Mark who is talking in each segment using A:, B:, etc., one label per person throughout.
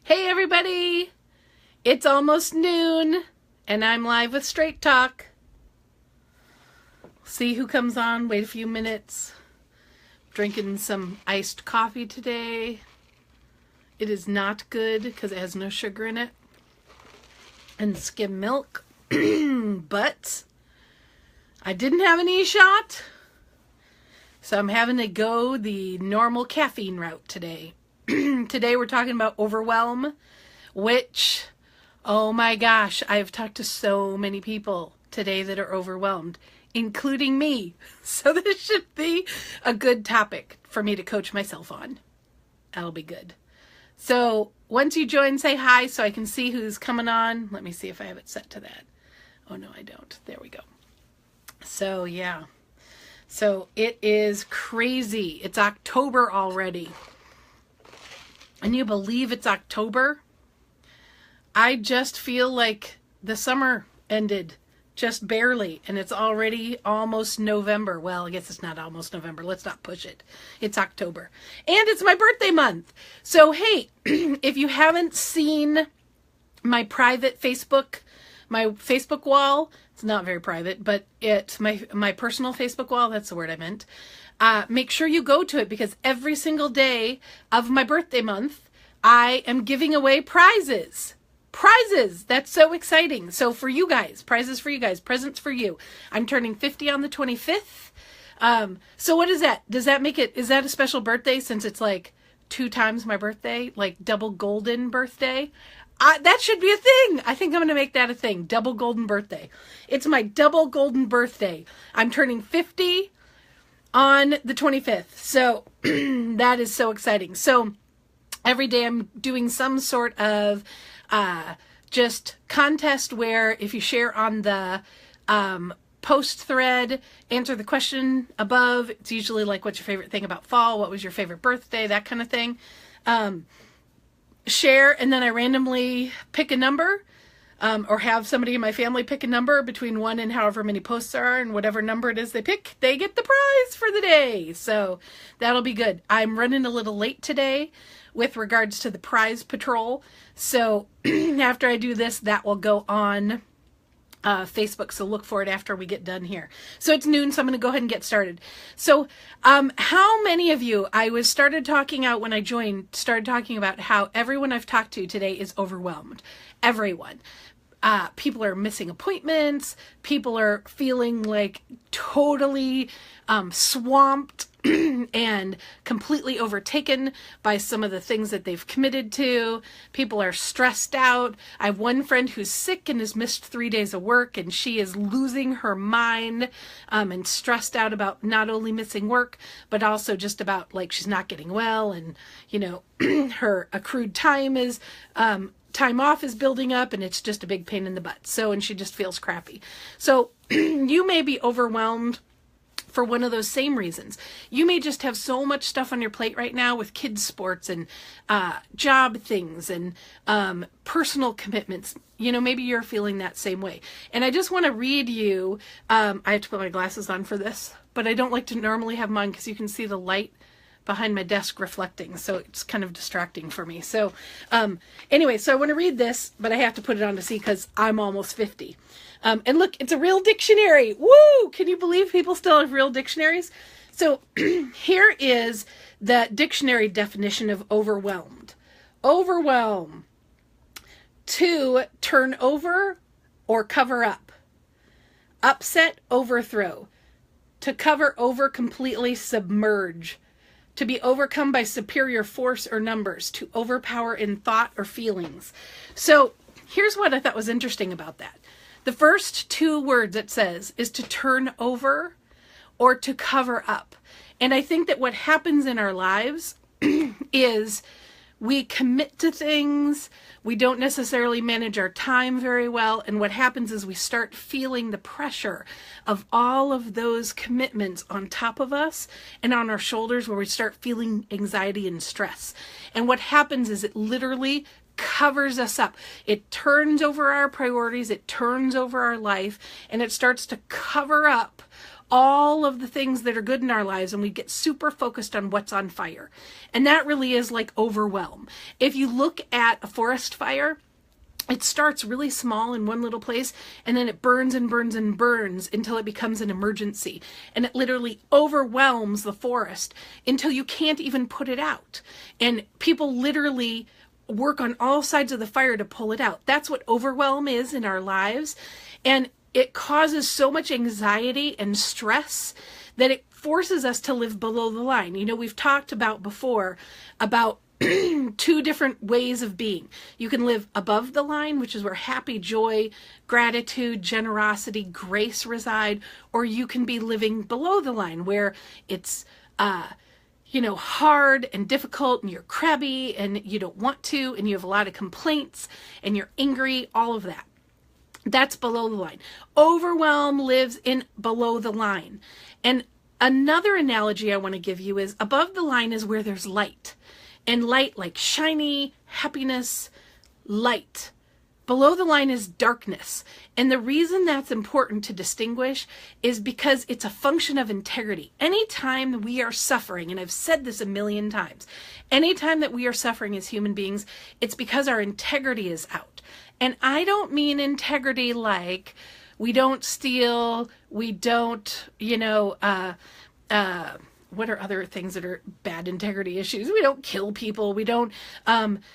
A: Hey everybody! It's almost noon, and I'm live with Straight Talk. See who comes on, wait a few minutes. Drinking some iced coffee today. It is not good because it has no sugar in it. And skim milk. But I didn't have an e-shot, so I'm having to go the normal caffeine route today. Today we're talking about overwhelm, which, oh my gosh, I've talked to so many people today that are overwhelmed, including me. So this should be a good topic for me to coach myself on. That'll be good. So once you join, say hi so I can see who's coming on. Let me see if I have it set to that. Oh no, I don't. There we go. So yeah. So it is crazy. It's October already. And you believe it's October? I just feel like the summer ended just barely, and it's already almost November. Well, I guess it's not almost November. Let's not push it. It's October. And it's my birthday month. So, hey, if you haven't seen my private Facebook, my Facebook wall, it's not very private, but it's my personal Facebook wall. That's the word I meant. Make sure you go to it because every single day of my birthday month, I am giving away prizes. Prizes! That's so exciting. So for you guys, prizes for you guys, presents for you. I'm turning 50 on the 25th. So what is that? Does that make it, is that a special birthday since it's like 2 times my birthday? Like double golden birthday? That should be a thing. I think I'm going to make that a thing. Double golden birthday. It's my double golden birthday. I'm turning 50 on the 25th. So that is so exciting. So every day I'm doing some sort of just contest where if you share on the post thread, answer the question above. It's usually like, what's your favorite thing about fall? What was your favorite birthday? That kind of thing. Share, and then I randomly pick a number. Or have somebody in my family pick a number between 1 and however many posts there are, and whatever number it is they pick, they get the prize for the day. So that'll be good. I'm running a little late today with regards to the prize patrol. So after I do this, that will go on Facebook. So look for it after we get done here. So it's noon, so I'm going to go ahead and get started. So how many of you, started talking about how everyone I've talked to today is overwhelmed. Everyone. People are missing appointments. People are feeling like totally swamped and completely overtaken by some of the things that they've committed to. People are stressed out. I have one friend who's sick and has missed 3 days of work, and she is losing her mind and stressed out about not only missing work, but also just about like she's not getting well, and you know her accrued time off is building up, and it's just a big pain in the butt. So, and she just feels crappy. So you may be overwhelmed for one of those same reasons. You may just have so much stuff on your plate right now with kids' sports and job things and personal commitments. You know, maybe you're feeling that same way. And I just want to read you, I have to put my glasses on for this, but I don't like to normally have them on because you can see the light behind my desk reflecting, so it's kind of distracting for me. So anyway, so I want to read this, but I have to put it on to see because I'm almost 50. And look, it's a real dictionary. Woo! Can you believe people still have real dictionaries? So here is the dictionary definition of overwhelmed. Overwhelm. To turn over or cover up. Upset, overthrow. To cover over, completely submerge. To be overcome by superior force or numbers, to overpower in thought or feelings. So here's what I thought was interesting about that. The first 2 words it says is to turn over or to cover up. And I think that what happens in our lives is we commit to things, we don't necessarily manage our time very well, and what happens is we start feeling the pressure of all of those commitments on top of us and on our shoulders, where we start feeling anxiety and stress. And what happens is it literally covers us up. It turns over our priorities, it turns over our life, and it starts to cover up all of the things that are good in our lives, and we get super focused on what's on fire. And that really is like overwhelm. If you look at a forest fire, it starts really small in one little place, and then it burns and burns and burns until it becomes an emergency. And it literally overwhelms the forest until you can't even put it out. And people literally work on all sides of the fire to pull it out. That's what overwhelm is in our lives. And it causes so much anxiety and stress that it forces us to live below the line. You know, we've talked about before about two different ways of being. You can live above the line, which is where happy, joy, gratitude, generosity, grace reside, or you can be living below the line where it's hard and difficult, and you're crabby and you don't want to, and you have a lot of complaints and you're angry, all of that. That's below the line. Overwhelm lives in below the line. And another analogy I want to give you is above the line is where there's light. And light like shiny, happiness, light. Below the line is darkness. And the reason that's important to distinguish is because it's a function of integrity. Anytime we are suffering, and I've said this a million times, anytime that we are suffering as human beings, it's because our integrity is out. And I don't mean integrity like we don't steal, we don't, what are other things that are bad integrity issues? We don't kill people. We don't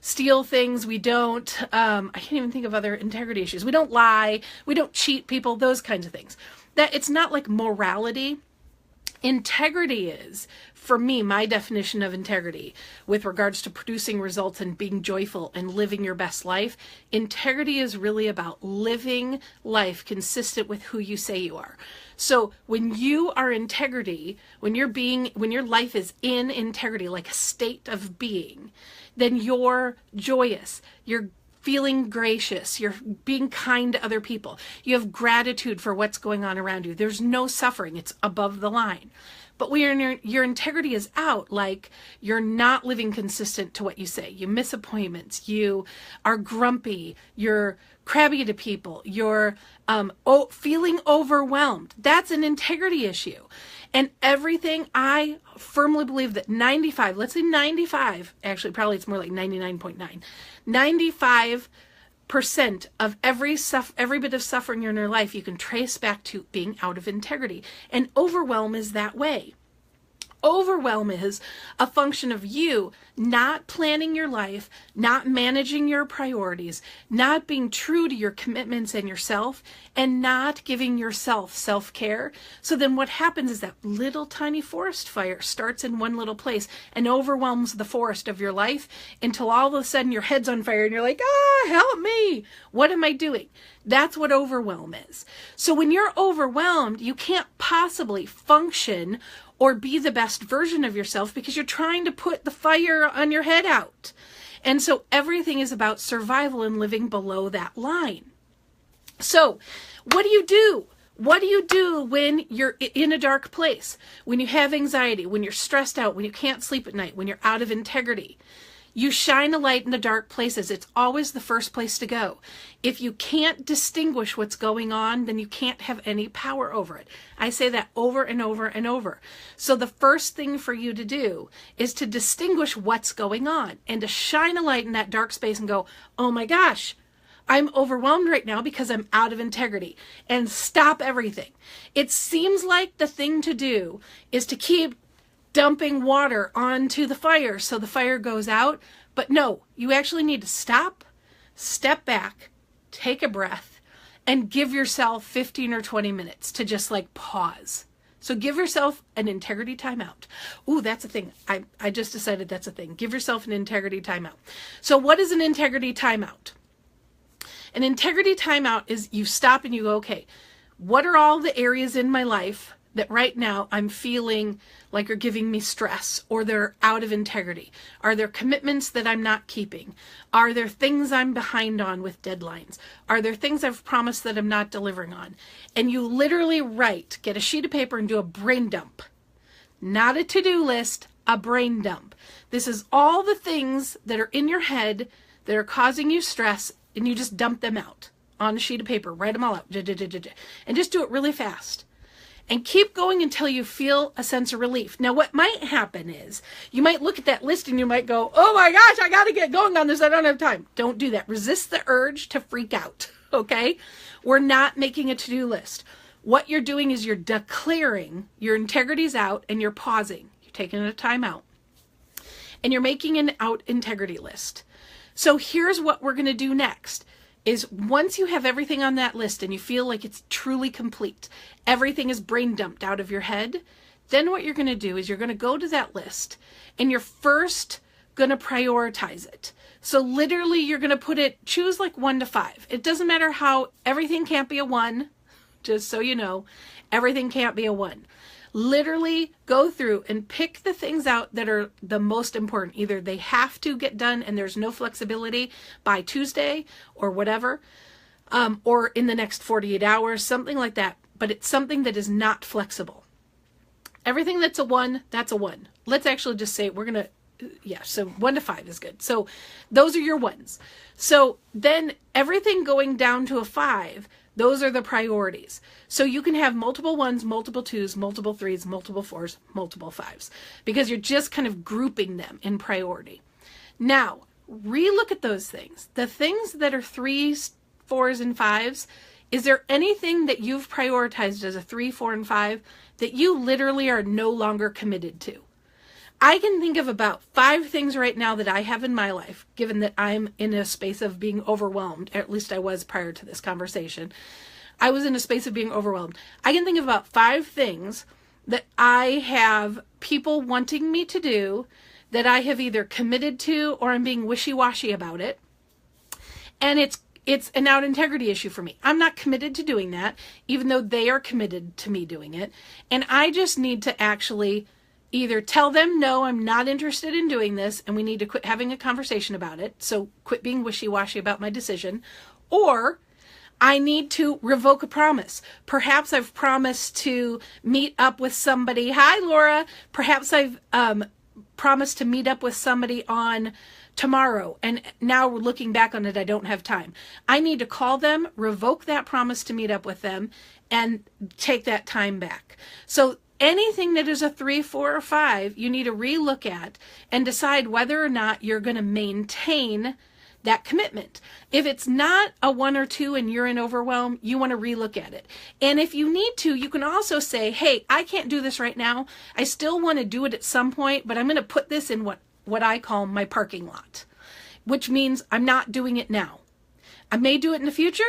A: steal things. We don't, I can't even think of other integrity issues. We don't lie. We don't cheat people, those kinds of things. That it's not like morality. Integrity is, for me, my definition of integrity with regards to producing results and being joyful and living your best life. Integrity is really about living life consistent with who you say you are. So when you are integrity, when your life is in integrity, like a state of being, then you're joyous, you're feeling gracious, you're being kind to other people, you have gratitude for what's going on around you. There's no suffering, it's above the line. But when your integrity is out, like you're not living consistent to what you say, you miss appointments, you are grumpy, you're crabby to people, you're feeling overwhelmed, that's an integrity issue. And everything, I firmly believe that 95, let's say 95, actually probably it's more like 99.9, 95% of every bit of suffering in your life you can trace back to being out of integrity. And overwhelm is that way. Overwhelm is a function of you not planning your life, not managing your priorities, not being true to your commitments and yourself, and not giving yourself self-care. So then what happens is that little tiny forest fire starts in one little place and overwhelms the forest of your life until all of a sudden your head's on fire and you're like, help me. What am I doing? That's what overwhelm is. So when you're overwhelmed, you can't possibly function or be the best version of yourself because you're trying to put the fire on your head out. And so everything is about survival and living below that line. So what do you do? What do you do when you're in a dark place? When you have anxiety, when you're stressed out, when you can't sleep at night, when you're out of integrity? You shine a light in the dark places. It's always the first place to go. If you can't distinguish what's going on, then you can't have any power over it. I say that over and over and over. So the first thing for you to do is to distinguish what's going on and to shine a light in that dark space and go, oh my gosh, I'm overwhelmed right now because I'm out of integrity, and stop everything. It seems like the thing to do is to keep dumping water onto the fire so the fire goes out. But no, you actually need to stop, step back, take a breath, and give yourself 15 or 20 minutes to just like pause. So give yourself an integrity timeout. Ooh, that's a thing. I just decided that's a thing. Give yourself an integrity timeout. So what is an integrity timeout? An integrity timeout is you stop and you go, okay, what are all the areas in my life that right now I'm feeling like are giving me stress, or they're out of integrity? Are there commitments that I'm not keeping? Are there things I'm behind on with deadlines? Are there things I've promised that I'm not delivering on? And you literally get a sheet of paper and do a brain dump. Not a to-do list, a brain dump. This is all the things that are in your head that are causing you stress, and you just dump them out on a sheet of paper. Write them all out. And just do it really fast. and keep going until you feel a sense of relief. Now, what might happen is you might look at that list and you might go, oh my gosh, I got to get going on this. I don't have time. Don't do that. Resist the urge to freak out. Okay. We're not making a to-do list. What you're doing is you're declaring your integrity's out and you're pausing. You're taking a time out and you're making an out integrity list. So here's what we're going to do next. Is once you have everything on that list and you feel like it's truly complete, everything is brain dumped out of your head, then what you're going to do is you're going to go to that list and you're first going to prioritize it. So literally you're going to choose like 1 to 5. It doesn't matter how, everything can't be a 1, just so you know, everything can't be a 1. Literally go through and pick the things out that are the most important. Either they have to get done and there's no flexibility by Tuesday or whatever, or in the next 48 hours, something like that. But it's something that is not flexible. Everything that's a 1, that's a 1. Let's actually just say we're going to, so 1 to 5 is good. So those are your 1s. So then everything going down to a 5, those are the priorities. So you can have multiple 1s, multiple 2s, multiple 3s, multiple 4s, multiple 5s, because you're just kind of grouping them in priority. Now, relook at those things. The things that are 3s, 4s, and 5s, is there anything that you've prioritized as a 3, 4, and 5 that you literally are no longer committed to? I can think of about 5 things right now that I have in my life, given that I'm in a space of being overwhelmed. At least I was prior to this conversation. I was in a space of being overwhelmed. I can think of about 5 things that I have people wanting me to do that I have either committed to or I'm being wishy-washy about it. And it's an out integrity issue for me. I'm not committed to doing that, even though they are committed to me doing it. And I just need to actually either tell them, no, I'm not interested in doing this, and we need to quit having a conversation about it. So quit being wishy-washy about my decision. Or I need to revoke a promise. Perhaps I've promised to meet up with somebody. Hi, Laura. Perhaps I've promised to meet up with somebody on tomorrow, and now we're looking back on it, I don't have time. I need to call them, revoke that promise to meet up with them, and take that time back. So anything that is a 3, 4, or 5, you need to relook at and decide whether or not you're going to maintain that commitment. If it's not a 1 or 2 and you're in overwhelm, you want to relook at it. And if you need to, you can also say, hey, I can't do this right now. I still want to do it at some point, but I'm going to put this in what I call my parking lot, which means I'm not doing it now. I may do it in the future.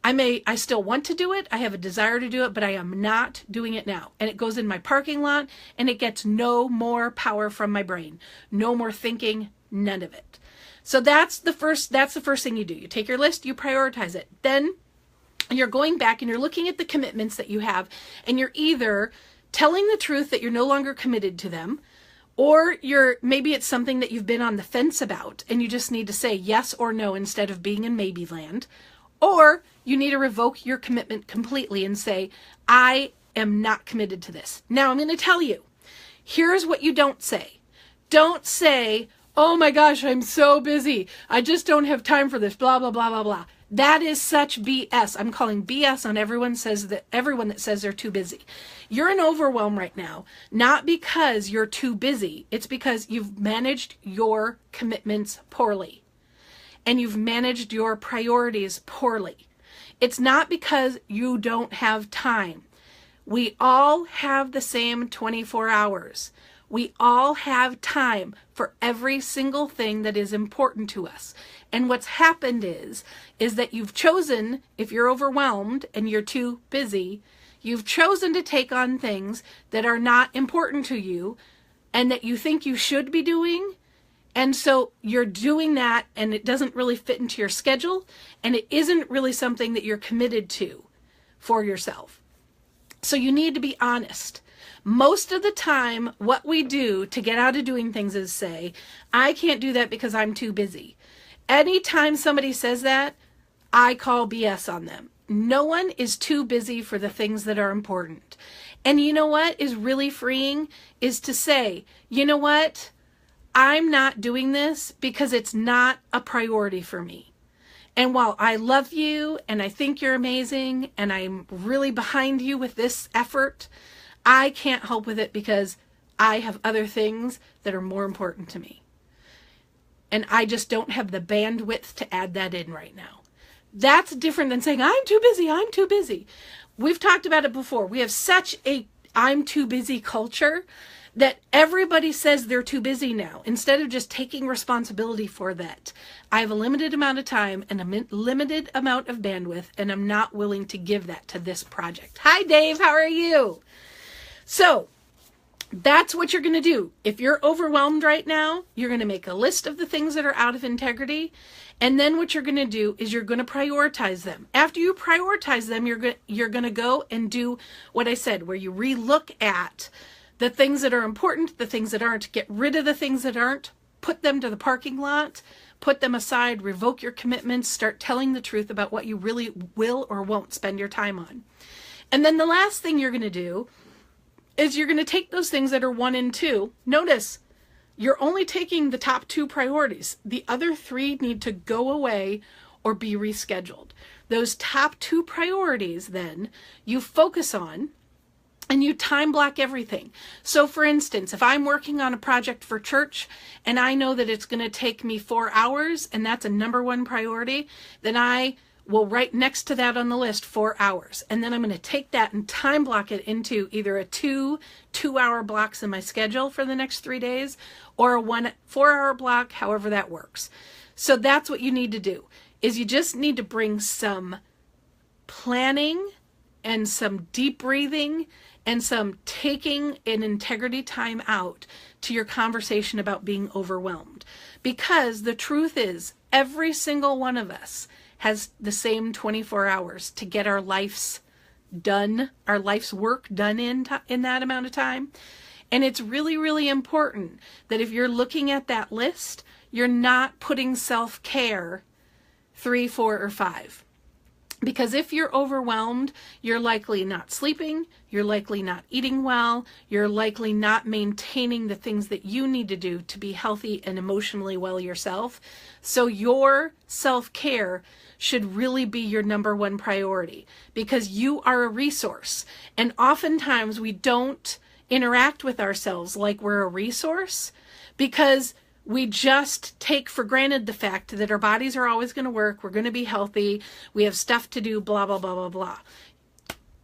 A: I still want to do it. I have a desire to do it, but I am not doing it now. And it goes in my parking lot and it gets no more power from my brain. No more thinking, none of it. So that's the first thing you do. You take your list, you prioritize it. Then you're going back and you're looking at the commitments that you have, and you're either telling the truth that you're no longer committed to them, or maybe it's something that you've been on the fence about and you just need to say yes or no instead of being in maybe land. Or you need to revoke your commitment completely and say, I am not committed to this. Now I'm going to tell you, here's what you don't say. Don't say, oh my gosh, I'm so busy. I just don't have time for this, blah, blah, blah, blah, blah. That is such BS. I'm calling BS on everyone that says they're too busy. You're in overwhelm right now, not because you're too busy. It's because you've managed your commitments poorly. And you've managed your priorities poorly. It's not because you don't have time. We all have the same 24 hours. We all have time for every single thing that is important to us. And what's happened is that you've chosen, if you're overwhelmed and you're too busy, you've chosen to take on things that are not important to you and that you think you should be doing. And so you're doing that and it doesn't really fit into your schedule and it isn't really something that you're committed to for yourself. So you need to be honest. Most of the time, what we do to get out of doing things is say, I can't do that because I'm too busy. Anytime somebody says that, I call BS on them. No one is too busy for the things that are important. And you know what is really freeing is to say, you know what? I'm not doing this because it's not a priority for me. And while I love you and I think you're amazing and I'm really behind you with this effort, I can't help with it because I have other things that are more important to me. And I just don't have the bandwidth to add that in right now. That's different than saying, I'm too busy, I'm too busy. We've talked about it before. We have such a I'm too busy culture that everybody says they're too busy now, instead of just taking responsibility for that. I have a limited amount of time and a limited amount of bandwidth, and I'm not willing to give that to this project. Hi, Dave. How are you? So that's what you're going to do. If you're overwhelmed right now, you're going to make a list of the things that are out of integrity. And then what you're going to do is you're going to prioritize them. After you prioritize them, you're going to go and do what I said, where you relook at the things that are important, the things that aren't, get rid of the things that aren't, put them to the parking lot, put them aside, revoke your commitments, start telling the truth about what you really will or won't spend your time on. And then the last thing you're going to do is you're going to take those things that are 1 and 2. Notice, you're only taking the top 2 priorities. The other 3 need to go away or be rescheduled. Those top 2 priorities, then, you focus on and you time block everything. So for instance, if I'm working on a project for church and I know that it's going to take me 4 hours and that's a number 1 priority, then I will write next to that on the list 4 hours. And then I'm going to take that and time block it into either a 2-hour blocks in my schedule for the next 3 days or a 1 4-hour block, however that works. So that's what you need to do, is you just need to bring some planning and some deep breathing and some taking an integrity time out to your conversation about being overwhelmed. Because the truth is, every single one of us has the same 24 hours to get our life's work done in that amount of time. And it's really, really important that if you're looking at that list, you're not putting self-care 3, 4, or 5. Because if you're overwhelmed, you're likely not sleeping, you're likely not eating well, you're likely not maintaining the things that you need to do to be healthy and emotionally well yourself. So your self-care should really be your number 1 priority, because you are a resource. And oftentimes we don't interact with ourselves like we're a resource because we just take for granted the fact that our bodies are always going to work, we're going to be healthy, we have stuff to do, blah, blah, blah, blah, blah.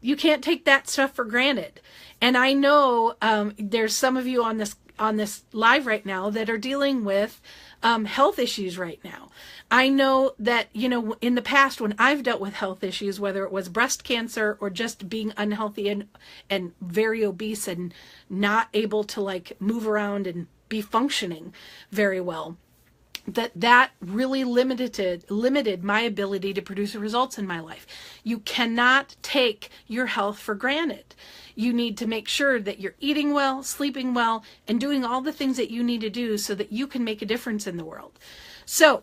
A: You can't take that stuff for granted. And I know there's some of you on this live right now that are dealing with health issues right now. I know that, in the past when I've dealt with health issues, whether it was breast cancer or just being unhealthy and very obese and not able to move around and be functioning very well, that really limited my ability to produce results in my life. You cannot take your health for granted. You need to make sure that you're eating well, sleeping well, and doing all the things that you need to do so that you can make a difference in the world. So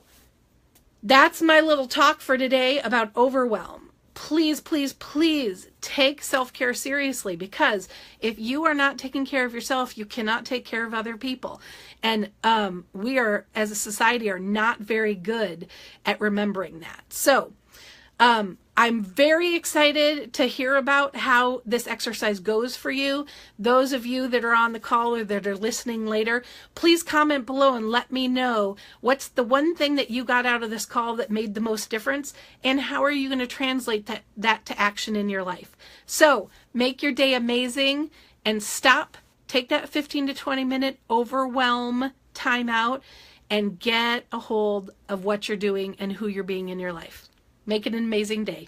A: that's my little talk for today about overwhelm. Please, please, please take self-care seriously, because if you are not taking care of yourself, you cannot take care of other people. And we are, as a society, are not very good at remembering that. So I'm very excited to hear about how this exercise goes for you. Those of you that are on the call or that are listening later, please comment below and let me know what's the one thing that you got out of this call that made the most difference, and how are you going to translate that to action in your life. So make your day amazing and take that 15 to 20 minute overwhelm time out and get a hold of what you're doing and who you're being in your life. Make it an amazing day.